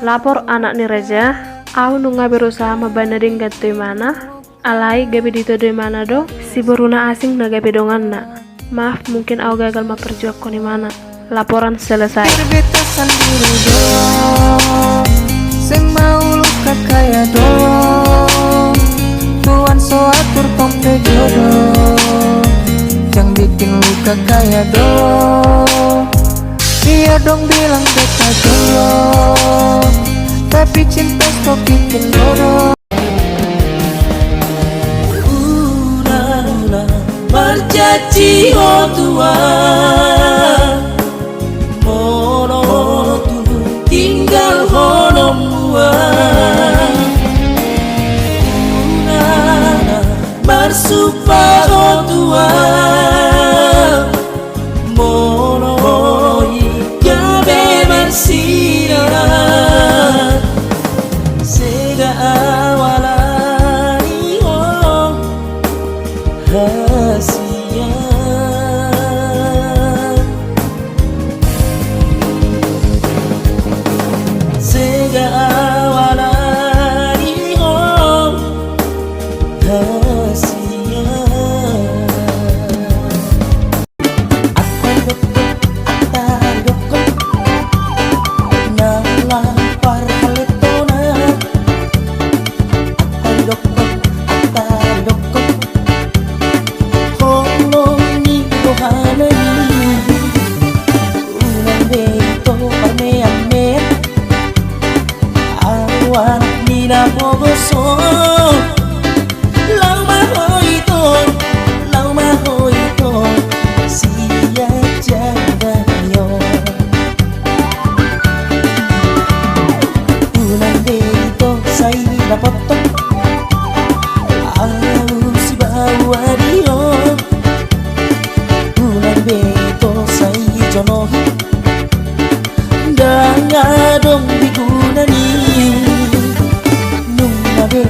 Lapor anak ni Reja, au nunga berusaha mabanading gatoi mana, alai gabe dito doi mana do, si beruna asing na gabe dongan na. Maaf mungkin au gagal memperjuang koni mana. Laporan selesai. Berbetasan diri dong, sing mau luka kaya dong, tuan so atur tombe jodoh, jangan bikin luka kaya dong. Dia dong bilang beta dulu, tapi cinta stop bikin bodoh. Udah berjanji oh Tuhan, mono tu tinggal honom buah. Udah bersumpah oh Tuhan, mono gabe bersinar sega awalani oh rahasia. Sega awalani oh rahasia. Dong bigunani nung nabe